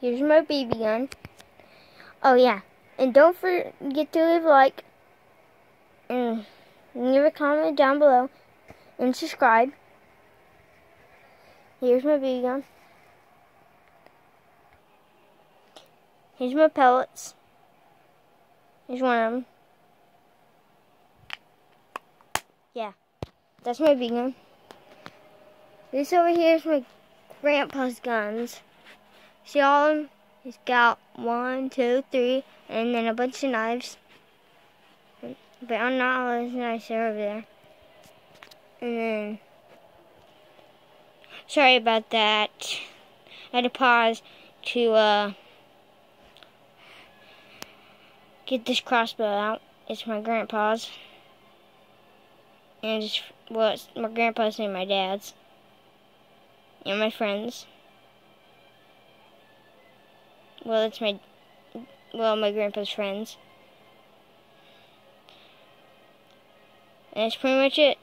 Here's my BB gun. Oh yeah, and don't forget to leave a like and leave a comment down below and subscribe. Here's my BB gun. Here's my pellets. Here's one of them. Yeah, that's my BB gun. This over here is my grandpa's guns. See all of them? He's got 1, 2, 3, and then a bunch of knives. But I'm not all those knives are over there. And then, sorry about that. I had to pause to get this crossbow out. It's my grandpa's. And it's, well, it's my grandpa's and my dad's. And my friends. Well, it's my grandpa's friends. And that's pretty much it.